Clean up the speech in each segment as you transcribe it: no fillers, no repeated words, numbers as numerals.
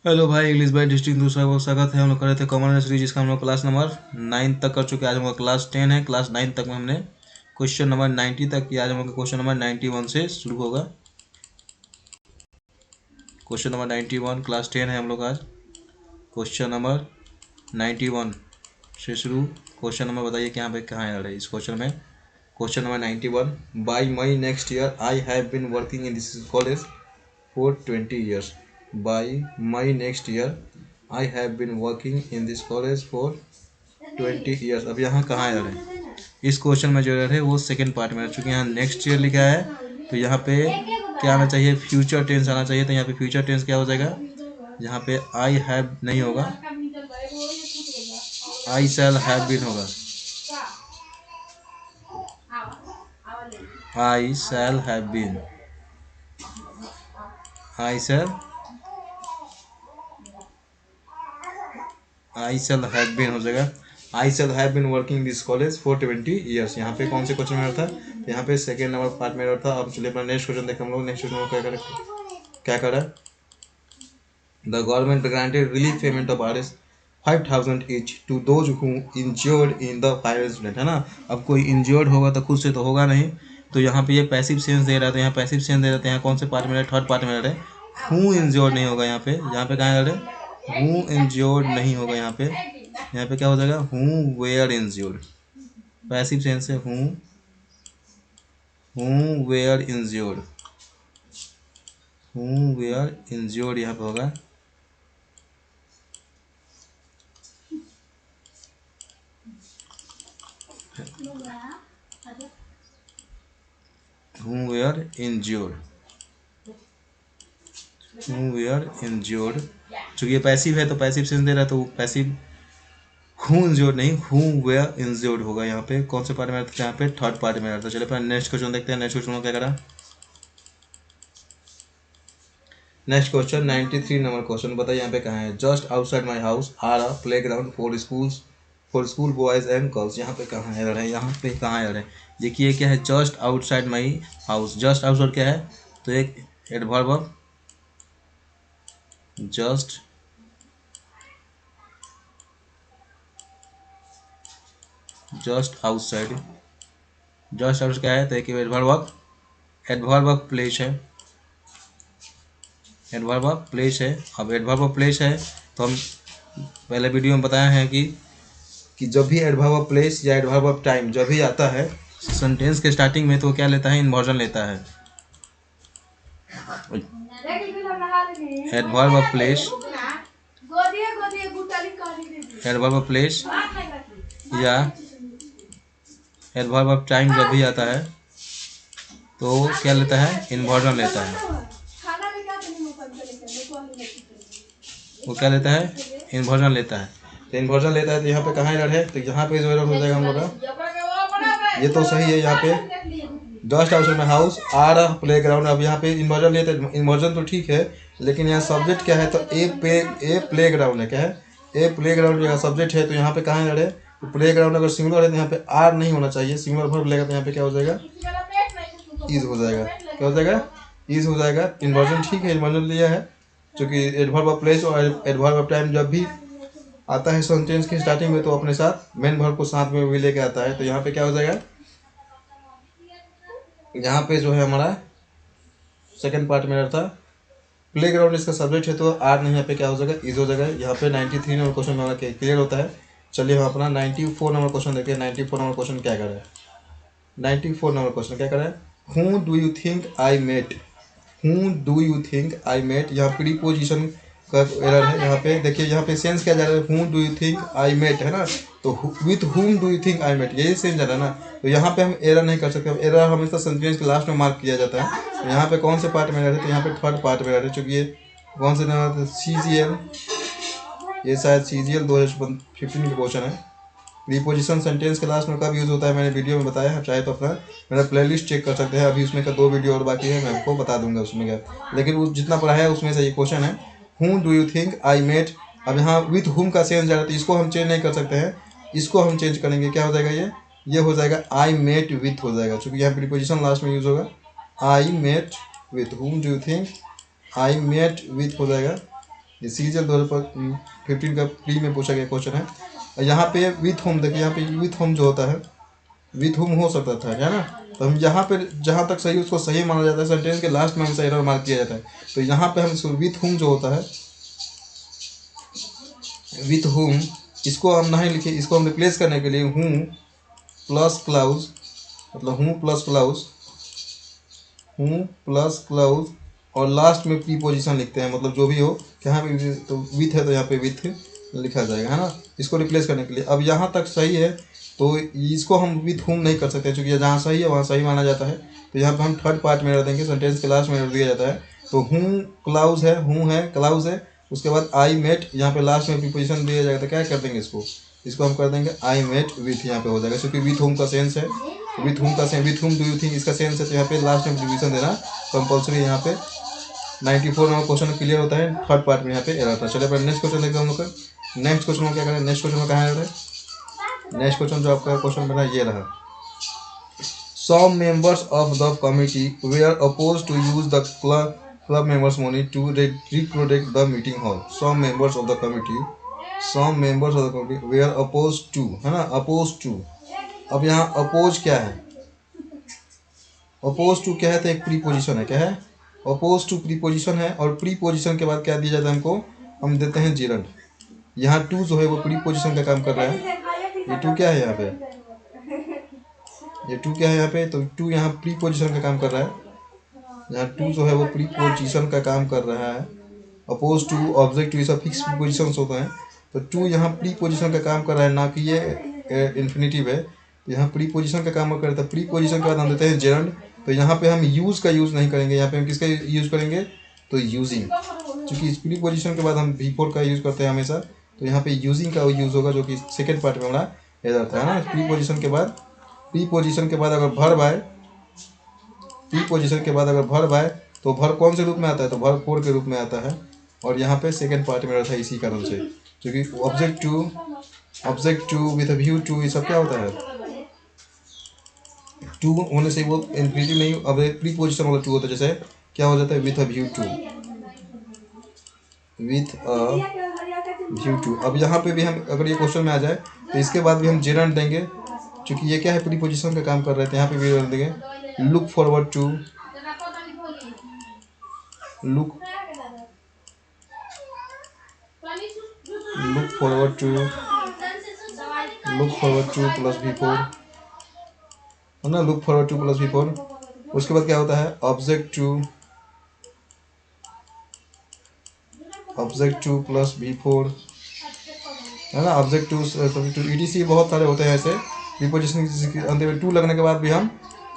Hello भाई, English by district दूसरा बहुत स्वागत है। हम लोग कर रहे थे कॉमन सीरीज, जिसका हम लोग क्लास नंबर 9 तक कर चुके हैं। आज हम लोग क्लास 10 है। क्लास 9 तक में हमने क्वेश्चन नंबर 90 तक किया। आज हम लोग क्वेश्चन नंबर 91 से शुरू होगा। क्वेश्चन नंबर 91 क्लास 10 है हम लोग आज। क्वेश्चन नंबर 91 से शुरू। क्वेश्चन नंबर बताइए कि यहाँ पे कहाँ आ रहा है इस क्वेश्चन में। Question number 91, by my next year I have been working in this college for 20 years. By May next year, I have been working in this college for 20 years. अब यहाँ कहाँ आ रहे हैं इस क्वेश्चन में जो एरर है वो सेकंड पार्ट में है। चूँकि यहाँ नेक्स्ट ईयर लिखा है तो यहाँ पे क्या आना चाहिए, फ्यूचर टेंस आना चाहिए। तो यहाँ पे फ्यूचर टेंस क्या हो जाएगा, यहाँ पे आई हैव नहीं होगा, आई शैल हैव बीन होगा। I shall have been, I shall have been हो जाएगा। I shall have been working this college for 20 years. यहाँ पे कौन से क्वेश्चन में था, यहाँ पे सेकेंड नंबर पार्ट में था। अब चलिए अपना नेक्स्ट क्वेश्चन देखें हम लोग। नेक्स्ट क्वेश्चन में क्या कर रहा है, the government granted relief payment of R 5,000 each to those who injured in the fire incident, है ना। अब कोई इंज्योर्ड होगा तो खुद से तो होगा नहीं, तो यहाँ पे ये पैसिव सेंस दे रहा है। तो यहाँ पैसिव सेंस दे रहा है, यहाँ कौन से पार्ट में रहे, थर्ड पार्ट में रहे। हु इंज्योर्ड नहीं होगा यहाँ पे कहाँ रहे, हु इंज्योर्ड नहीं होगा यहाँ पे क्या हो जाएगा, who were injured. Passive sense है who were injured, who were injured यहाँ पे होगा। who were injured, चूँकि ये पैसिव है तो पैसिव सेंस दे रहा है, तो पैसिव हु इंज्योर्ड नहीं, हु वेयर इंज्योर्ड होगा। यहाँ पे कौन से पार्ट में रहता है, यहाँ पे थर्ड पार्ट में रहता है। चलिए अपना नेक्स्ट क्वेश्चन देखते हैं। नेक्स्ट क्वेश्चन क्या करा, नेक्स्ट क्वेश्चन 93 नंबर क्वेश्चन बताइए यहाँ पे कहाँ है। Just outside my house are a play ground for school boys and girls. यहाँ पे कहाँ है, यहाँ पे कहाँ है। देखिए क्या है, just outside my house. Just outside क्या है, तो एक adverb of just outside. Just outside क्या है, तो एक एडवर्ब ऑफ प्लेस है। एडवर्ब ऑफ प्लेस है। अब एडवर्ब ऑफ प्लेस है तो हम पहले वीडियो में बताया है कि जब भी एडवर्ब ऑफ प्लेस या एडवर्ब ऑफ टाइम जब भी आता है सेंटेंस के स्टार्टिंग में, तो क्या लेता है, इन्वर्जन लेता है। Adverb of place, adverb of place या एडवर्ब ऑफ टाइम जब भी आता है तो क्या लेता है, इन्वर्जन लेता है। वो क्या लेता है, इन्वर्जन लेता है। तो इन्वर्जन लेता है तो यहाँ पे कहाँ एरर है, तो यहाँ पे जो एरर हो जाएगा हम लोग का, ये तो सही है। यहाँ पे just outside my house are a play ground. अब यहाँ पे इन्वर्जन लेते हैं, इन्वर्जन तो ठीक है, लेकिन यहाँ सब्जेक्ट क्या है, तो ए प्ले ग्राउंड है। क्या है, ए प्ले ग्राउंड जगह सब्जेक्ट है, तो यहाँ पे कहाँ एरर है, तो प्ले ग्राउंड अगर सिंगुलर है तो यहाँ पे आर नहीं होना चाहिए। सिंगुलर वर्ब लेगा तो यहाँ पे क्या हो जाएगा, इज हो जाएगा। क्या हो जाएगा, इज हो जाएगा। इन्वर्जन ठीक है, इन्वर्जन लिया है, क्योंकि एडवर्ब ऑफ प्लेस और एडवर्ब ऑफ टाइम जब भी आता है सेंटेंस की स्टार्टिंग में तो अपने साथ मेन वर्ब को साथ में भी लेके आता है। तो यहाँ पे क्या हो जाएगा, यहाँ पे जो है हमारा सेकंड पार्ट में रहता प्ले ग्राउंड, इसका सब्जेक्ट है तो आर नहीं, यहाँ पे क्या हो जाएगा, इज हो जाएगा। यहाँ पे 93 नंबर क्वेश्चन हमारा क्लियर होता है। चलिए हम अपना 94 नंबर क्वेश्चन देखते हैं। 94 नंबर क्वेश्चन क्या कर रहा है, 94 नंबर क्वेश्चन क्या कर रहा है, who do you think I met. Who do you think I met, यहाँ प्रीपोजिशन का एरर है। यहाँ पे देखिए, यहाँ पे सेंस क्या जा रहा है, who do you think I met, है ना। तो with whom do you think I met, यही सेंस जा रहा है ना। तो यहाँ पे हम एरर नहीं कर सकते। एरर हमेशा सेंटेंस के लास्ट में मार्क किया जाता है। तो यहाँ पे कौन से पार्ट में रहते, तो यहाँ पे थर्ड पार्ट में रहते, चूँकि ये कौन से नंबर CGL, ये शायद CGL 2015 का क्वेश्चन है। प्रीपोजिशन सेंटेंस के लास्ट में कब यूज़ होता है मैंने वीडियो में बताया है, चाहे तो अपना मेरा प्लेलिस्ट चेक कर सकते हैं। अभी उसमें का 2 वीडियो और बाकी है, मैं आपको बता दूंगा उसमें क्या, लेकिन वो जितना पढ़ा है उसमें से ये क्वेश्चन है, who do you think I met. अब यहाँ विथ हुम का सेंस जा रहा है, तो इसको हम चेंज नहीं कर सकते हैं, इसको हम चेंज करेंगे। क्या हो जाएगा, ये हो जाएगा आई मेट विथ हो जाएगा, चूँकि यहाँ प्रीपोजिशन लास्ट में यूज़ होगा। I met with, whom do you think I met with हो जाएगा। ये सीजीएल 2015 का प्री में पूछा गया क्वेश्चन है। और यहाँ पे विथ होम, देखिए यहाँ पे विथ होम जो होता है, विथ होम हो सकता था, है ना। तो हम यहाँ पे जहाँ तक सही उसको सही माना जाता है, सेंटेंस के लास्ट में हमेशा एरर मार्क किया जाता है। तो यहाँ पे हम इसको विथ होम जो होता है, विथ होम, इसको हम नहीं लिखे, इसको हम रिप्लेस करने के लिए हूँ प्लस क्लाउज, मतलब हूँ प्लस क्लाउज, हूँ प्लस क्लाउज और लास्ट में प्रीपोजिशन लिखते हैं, मतलब जो भी हो, यहाँ पे तो विथ है तो यहाँ पे विथ लिखा जाएगा, है ना, इसको रिप्लेस करने के लिए। अब यहाँ तक सही है तो इसको हम विथ होम नहीं कर सकते, क्योंकि जहाँ सही है वहाँ सही माना जाता है। तो यहाँ पे हम थर्ड पार्ट में रख देंगे, सेंटेंस के लास्ट में रख दिया जाता है। तो हूँ क्लाउज है, हूँ है, क्लाउज है, उसके बाद आई मेट, यहाँ पे लास्ट में प्रीपोजिशन दिया जाएगा। तो क्या कर देंगे इसको हम कर देंगे आई मेट विथ, यहाँ पे हो जाएगा, क्योंकि विथ होम का सेंस है, विथ होम का sense, with home do you think इसका सेंस है। तो यहाँ पे लास्ट में प्रीपोजिशन देना कंपल्सरी। यहाँ पे 94 नंबर क्वेश्चन क्लियर होता है, थर्ड पार्ट में यहाँ पे एरर था। चलिए नेक्स्ट क्वेश्चन देखते हैं हम लोग का। नेक्स्ट क्वेश्चन में क्या करें, नेक्स्ट क्वेश्चन में कहाँ एरर है, नेक्स्ट क्वेश्चन जो आपका क्वेश्चन बना ये रहा। Some members of the committee were opposed to use the club members' money to redecorate the meeting hall. Some members of the committee were opposed to, है ना, opposed to। अब यहाँ oppose क्या है, opposed to क्या है, तो एक प्रीपोजिशन है, क्या है, opposed to प्रीपोजिशन है। और प्रीपोजिशन के बाद क्या दिया जाता है हमको, हम देते हैं gerund। यहाँ टू जो है वो प्रीपोजिशन का काम कर रहा है। ये टू क्या है यहाँ पे, ये टू क्या है यहाँ पे, तो टू यहाँ प्रीपोजिशन का काम कर रहा है। यहाँ टू जो है वो प्रीपोजिशन का काम कर रहा है। अपोज टू, ऑब्जेक्ट टू, ये सब फिक्स प्रीपोजिशन होते हैं। तो टू यहाँ प्रीपोजिशन का काम कर रहा है, ना कि ये इन्फिनेटिव है। तो यहाँ प्रीपोजिशन का काम करता है। प्रीपोजिशन के बाद हम देते हैं जेरंड। तो यहाँ पे हम यूज़ का यूज़ नहीं करेंगे, यहाँ पे हम किसका यूज़ करेंगे, तो यूजिंग, क्योंकि इस प्रीपोजिशन के बाद हम V4 का यूज़ करते हैं हमेशा। तो यहाँ पे यूजिंग का यूज़ होगा, जो कि सेकेंड पार्ट में हमारा इधर था, है ना। प्रीपोजिशन के बाद, प्रीपोजिशन के बाद अगर वर्ब आए, प्रीपोजिशन के बाद अगर वर्ब आए तो वर्ब कौन से रूप में आता है, तो वर्ब 4 के रूप में आता है। और यहाँ पे सेकेंड पार्ट में रहता है, इसी कारण से, क्योंकि object to with view to, ये सब क्या होता है, टू होने से वो इन्फिनिटिव नहीं, अब प्रीपोजिशन वाला टू होता है। जैसे क्या हो जाता है, with a view to, with a view to. अब यहाँ पे भी हम अगर ये क्वेश्चन में आ जाए तो इसके बाद भी हम जेरंड देंगे, क्योंकि ये क्या है, प्रीपोजिशन का काम कर रहे थे। यहाँ पे भी देंगे look forward to, look forward to, look forward to plus V4, है ना, look forward to plus V4। उसके बाद क्या होता है, ऑब्जेक्ट टू प्लस V4, है ना, ऑब्जेक्ट टू ETC बहुत सारे होते हैं ऐसे प्रीपोजिशन के अंत में टू लगने के बाद भी हम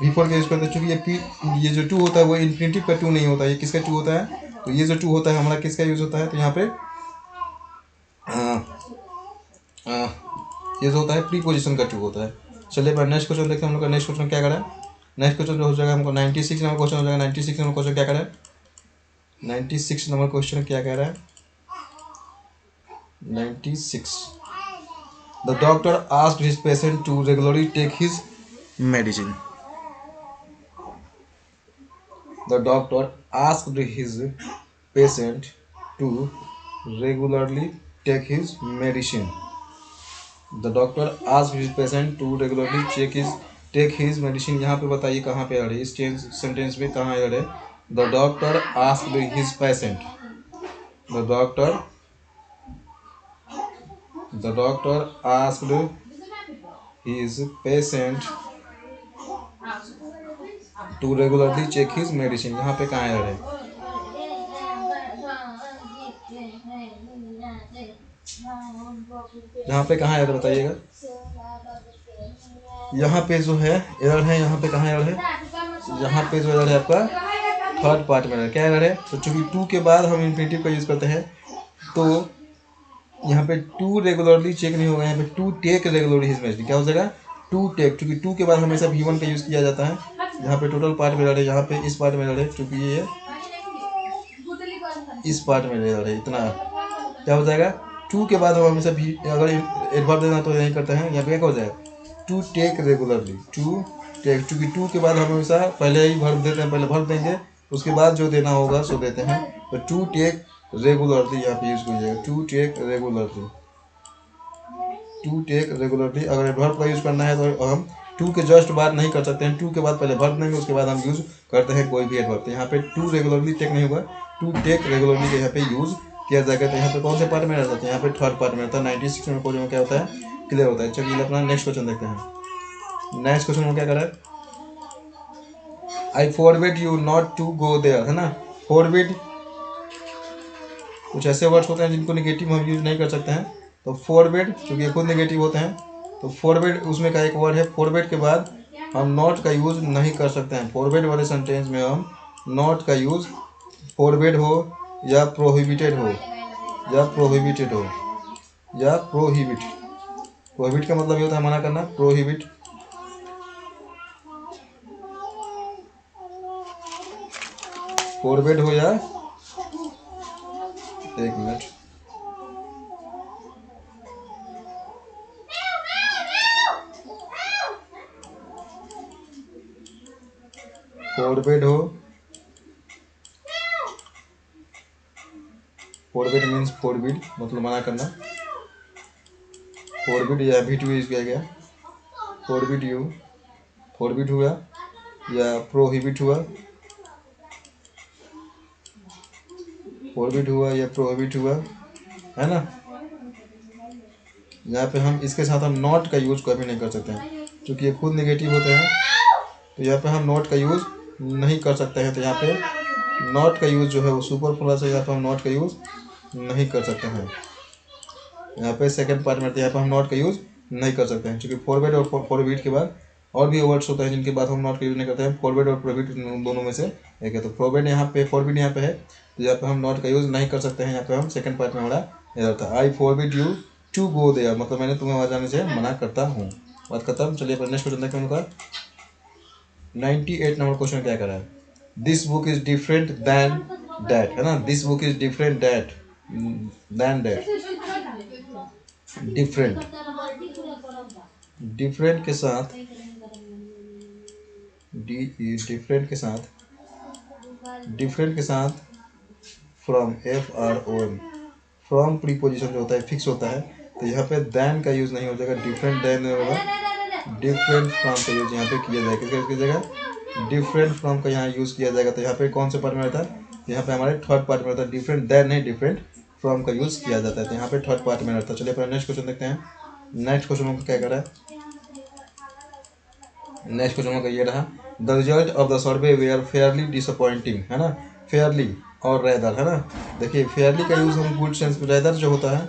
V4 का यूज़ करते हैं। चूँकि ये जो टू होता है वो इन्फिनिटिव का टू नहीं होता है, ये किसका टू होता है, तो ये जो टू होता है हमारा किसका यूज़ होता है, तो यहाँ पे ये जो होता है प्रीपोजिशन का टू होता है। चलिए पर नेक्स्ट क्वेश्चन देखते हैं हम लोग का। नेक्स्ट क्वेश्चन क्या करें, नेक्स्ट क्वेश्चन जो हो जाएगा हमको 96 नंबर क्वेश्चन हो जाएगा। 96 नंबर क्वेश्चन क्या करें, 96 नंबर क्वेश्चन क्या कह रहा है, 96। The doctor asked his patient to regularly take his medicine. The doctor asked his patient to regularly take his medicine. The doctor asked his patient to regularly take his medicine. यहाँ पे बताइए कहाँ पे आ रही है, इस सेंटेंस में कहाँ आ रहा है। The doctor asked his patient. The doctor asked his patient to regularly check his medicine. यहाँ पे कहाँ है, यहाँ पे कहाँ एरर बताइएगा। यहाँ पे जो है एरर है, यहाँ पे कहाँ एरर है, यहाँ पे जो एरर है आपका थर्ड पार्ट में एरर। क्या एरर है, तो चूंकि टू के बाद हम इन्फिनिटिव का यूज़ करते हैं तो यहाँ पे टू रेगुलरली चेक नहीं होगा, यहाँ पे to take regularly his medicine. क्या हो जाएगा, टू टेक, क्योंकि टू के बाद हमेशा V1 का यूज़ किया जाता है। यहाँ पे टोटल पार्ट में एरर है, यहाँ पे इस पार्ट में एरर है, क्योंकि ये इस पार्ट में एरर है। इतना क्या हो जाएगा, टू के बाद हम हमेशा भी अगर एडवर्ब देना तो यही करते हैं। यहाँ पे क्या हो जाएगा, to take regularly, to take, क्योंकि टू के बाद हम हमेशा पहले ही वर्ब देते हैं, पहले वर्ब देंगे उसके बाद जो देना होगा सो देते हैं। तो टू टेक रेगुलरली यहाँ पे यूज किया जाएगा, to take regularly, to take regularly. अगर वर्ब का यूज करना है तो हम टू के जस्ट बाद नहीं कर सकते हैं, टू के बाद पहले वर्ब देंगे उसके बाद हम यूज करते हैं कोई भी एडवर्ब। तो यहाँ पे टू रेगुलरली टेक नहीं होगा, टू टेक रेगुलरली यहाँ पे यूज किया जाएगा। तो यहाँ पे कौन से पार्ट में रहता है, यहाँ पे थर्ड पार्ट में रहता है। 96 में क्वेश्चन में क्या होता है, क्लियर होता है। चलिए अपना नेक्स्ट क्वेश्चन देखते हैं। नेक्स्ट क्वेश्चन में क्या करा है, I forbid you not to go there, है ना। फॉरबिड कुछ ऐसे वर्ड्स होते हैं जिनको निगेटिव हम यूज नहीं कर सकते हैं, तो फॉरबिड क्योंकि ये खुद निगेटिव होते हैं, तो फॉरबिड उसमें का एक वर्ड है। फॉरबिड के बाद हम नॉट का यूज नहीं कर सकते हैं। फॉरबिड वाले सेंटेंस में हम नॉट का यूज, फॉरबिड हो या प्रोहिबिटेड हो या प्रोहिबिटेड हो या प्रोहिबिट, प्रोहिबिट का मतलब ये होता है मना करना, प्रोहिबिट, फॉरबिड हो या, एक मिनट, फॉरबिड हो, फॉरबिड मीन्स फॉरबिड मतलब मना करना, फॉरबिड या भी टू यूज किया गया, फॉरबिड यू, फॉरबिड हुआ या प्रोहिबिट हुआ, फॉरबिड हुआ या प्रोहिबिट हुआ, है ना। यहाँ पे हम इसके साथ हम नॉट का यूज कभी नहीं कर सकते हैं क्योंकि ये खुद नेगेटिव होते हैं, तो यहाँ पे हम नॉट का यूज नहीं कर सकते हैं। तो यहाँ पे नॉट का यूज जो है वो सुपर प्लस है, यहाँ पे हम नॉट का यूज नहीं कर सकते हैं। यहाँ पे सेकंड पार्ट में यहाँ पे हम नॉट का यूज नहीं कर सकते हैं क्योंकि फॉरवर्ड और फॉरबिट के बाद और भी वर्ड्स होते हैं जिनके बाद हम नॉट का यूज नहीं करते हैं। फॉरवर्ड और प्रोहिबिट दोनों में से एक है, तो फॉरवर्ड यहाँ पे, फॉरबिट यहाँ पे है, तो यहाँ पे हम नॉट का यूज नहीं कर सकते हैं। यहाँ पे हम सेकंड पार्ट में हमारा एरर था, I forbid you to go there, मतलब मैंने तुम्हें वहाँ जाने से मना करता हूँ। बात खत्म। चलिए नेक्स्ट क्वेश्चन देखते हैं उनका। 98 नंबर क्वेश्चन क्या करा है, this book is different than that, है ना। This book is different that than that, different, different के साथ डिफरेंट के साथ, डिफरेंट के साथ from, F R O M, from preposition जो होता है फिक्स होता है, तो यहाँ पे दैन का यूज नहीं हो जाएगा, डिफरेंट दैन होगा, डिफरेंट फ्रॉम का यूज यहाँ पे किया जाएगा। किसका यूज किया जाएगा, डिफरेंट फ्रॉम का यहाँ यूज किया जाएगा। तो यहाँ पे कौन से पार्ट में रहता है, यहाँ पे हमारे थर्ड पार्ट में रहता है, डिफरेंट दैन नहीं डिफरेंट फ्रॉम का यूज किया जाता है, तो यहाँ पे थर्ड पार्ट में रहता है। चलिए नेक्स्ट क्वेश्चन देखते हैं। नेक्स्ट क्वेश्चन को क्या कर रहा है, नेक्स्ट क्वेश्चन का ये रहा, the result of the survey were fairly disappointing, है ना। फेयरली और रेदर, है ना। देखिए फेयरली का यूज हम गुड सेंस, रेदर जो होता है,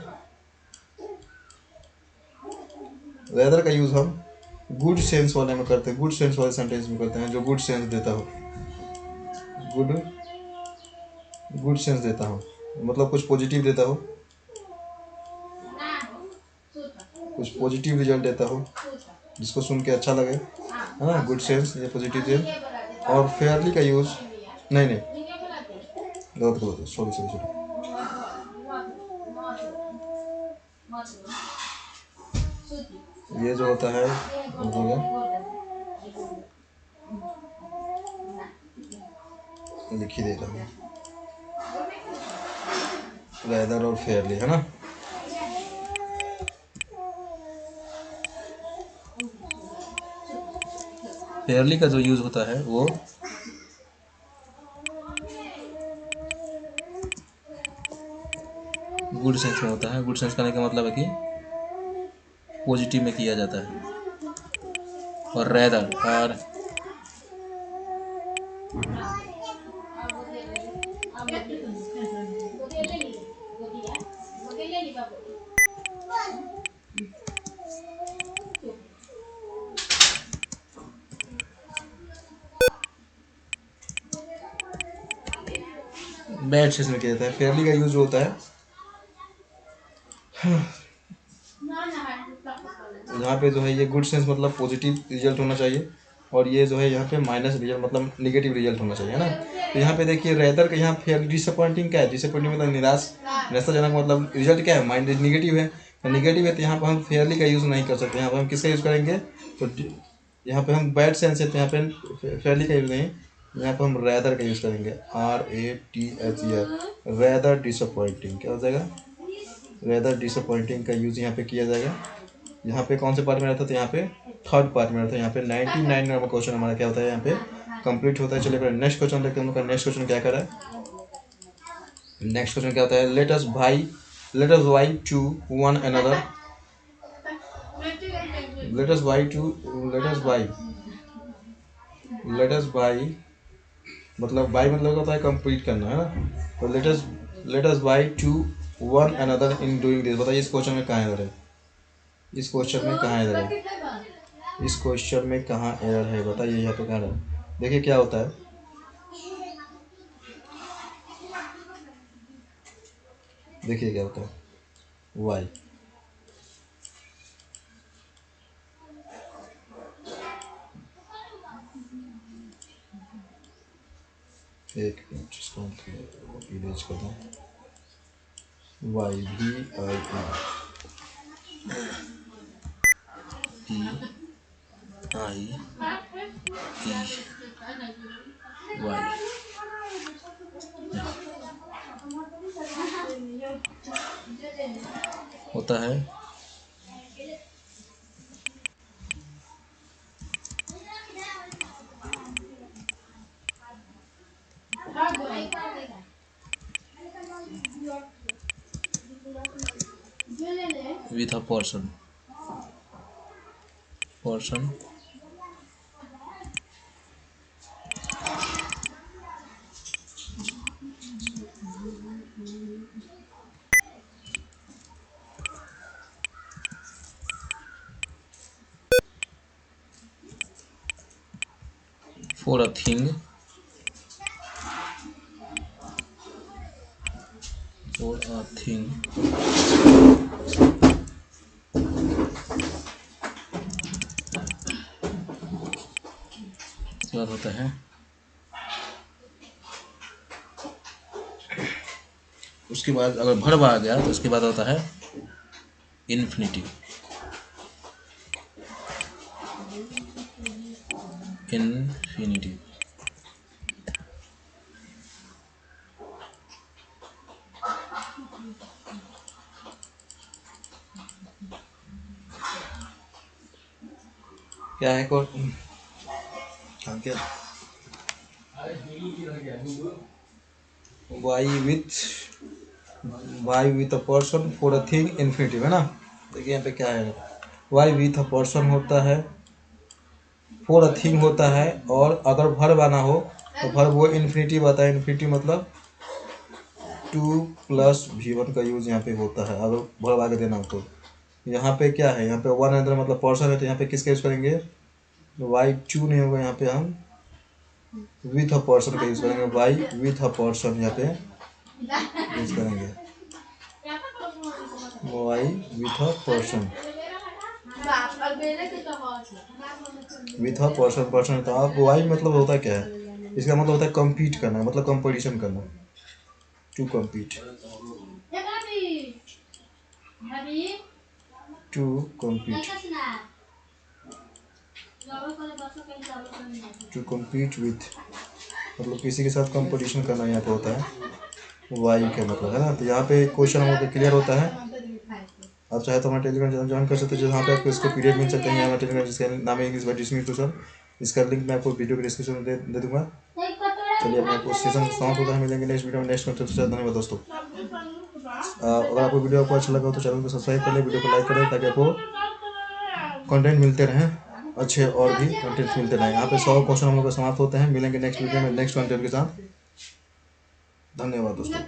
रेदर का यूज हम गुड सेंस वाले में करते हैं, गुड सेंस वाले सेंटेंस में करते हैं, जो गुड सेंस देता हो, गुड सेंस देता हो, मतलब कुछ पॉजिटिव देता हो, कुछ पॉजिटिव रिजल्ट देता हो जिसको सुन के अच्छा लगे, है ना, गुड सेंस या पॉजिटिव सेंस। और फेयरली का यूज नहीं गलत, सॉरी, ये जो होता है लिख ही देता हूँ, रेदर और फेयरली, है ना। फेयरली का जो यूज होता है वो गुड सेंस में होता है। गुड सेंस करने का मतलब है कि पॉजिटिव में किया जाता है। और रेदर और बैड सेंस में किया जाता है। फेयरली का यूज होता है यहाँ पे जो है ये गुड सेंस मतलब पॉजिटिव रिजल्ट होना चाहिए, और ये जो है यहाँ पे माइनस रिजल्ट मतलब निगेटिव रिजल्ट होना चाहिए, है ना। तो यहाँ पे देखिए रेदर का यहाँ फेयर, डिसअपॉइंटिंग क्या है, डिसअपॉइंटिंग मतलब निराशाजनक, मतलब रिजल्ट क्या है, माइंड निगेटिव है, तो निगेटिव है, तो यहाँ पर हम फेयरली का यूज़ नहीं कर सकते। यहाँ पर हम किसका यूज़ करेंगे, तो यहाँ पे हम बैड सेंस है तो यहाँ पे फेयरली का यूज़ नहीं, यहाँ पर हम रैदर का यूज़ करेंगे, RATHER, रैदर डिसअपॉइंटिंग। क्या हो जाएगा? रैदर डिसअपॉइंटिंग का यूज़ यहाँ पे किया जाएगा। यहाँ पे कौन से पार्ट में रहता है? तो यहाँ पे थर्ड पार्ट में रहता है। यहाँ पे 99 नंबर क्वेश्चन हमारा क्या होता है, यहाँ पे कंप्लीट होता है। चलिए नेक्स्ट क्वेश्चन देखते हैं। हम लोग का नेक्स्ट क्वेश्चन क्या कर रहा है। नेक्स्ट क्वेश्चन क्या होता है? Let us by two one another. Let us by मतलब बाई मतलब होता है कंप्लीट करना, है ना। तो let us by two one another in doing this. बताइए इस क्वेश्चन में कहाँ एरर है? इस क्वेश्चन में कहाँ एरर है? इस क्वेश्चन में कहाँ एरर है? बताइए यहाँ पे कहाँ एरर। देखिए क्या होता है, देखिए क्या होता है। वाई, एक मिनट इसको इरेज कर दूँ। YVIEIEY होता है with a portion for a thing उसके बाद होता है उसके बाद अगर भर्ब आ गया तो उसके बाद होता है इन्फिनिटिव। क्या है को क्या vie with a person for a thing infinitive, है ना। देखिए यहाँ पे क्या है, वाई विथ अ पर्सन होता है, फॉर अ थिंग होता है, और अगर भर्ब आना हो तो भर्ब वो इन्फिनिटिव आता है। इन्फिनिटिव मतलब 2+V1 का यूज यहाँ पे होता है अगर भर्ब आगे देना हो तो। यहाँ पे क्या है, यहाँ पे वन अंदर मतलब पर्सन है, तो यहाँ पे किसका यूज करेंगे? वाई टू नहीं होगा, यहाँ पे हम विथ अ पर्सन का यूज करेंगे। वाई विथ अ पर्सन यहाँ पे यूज करेंगे, vie with a person. With a person, person तो आप वाई मतलब होता क्या है? इसका मतलब होता है कम्पीट करना, मतलब कंपटीशन करना, to compete, to compete, to compete with मतलब किसी के साथ कंपटीशन करना यहाँ पे होता है वाई का मतलब, है ना। तो यहाँ पे क्वेश्चन हम लोग क्लियर होता है। आप चाहे तो हमारे टेलीग्राम चैनल ज्वाइन कर सकते हैं, जहाँ पे आपको इसको पीडीएफ मिल सकते हैं। हमारे टेलीग्राम जिसका नाम है English by dismiss to sir, इसका लिंक मैं आपको वीडियो के डिस्क्रिप्शन में दे दूंगा। चलिए अपने आपको सेशन समाप्त होता है, मिलेंगे नेक्स्ट वीडियो में नेक्स्ट कंटेंट के साथ। धन्यवाद दोस्तों। अगर आपको वीडियो आपको अच्छा लगा हो तो चैनल को सब्सक्राइब कर ले, वीडियो को लाइक करें, ताकि आपको कंटेंट मिलते रहें, अच्छे और भी कंटेंट मिलते रहें। यहाँ पे 100 क्वेश्चन हम लोग का समाप्त होते हैं। मिलेंगे नेक्स्ट वीडियो में नेक्स्ट कंटेंट के साथ। धन्यवाद दोस्तों।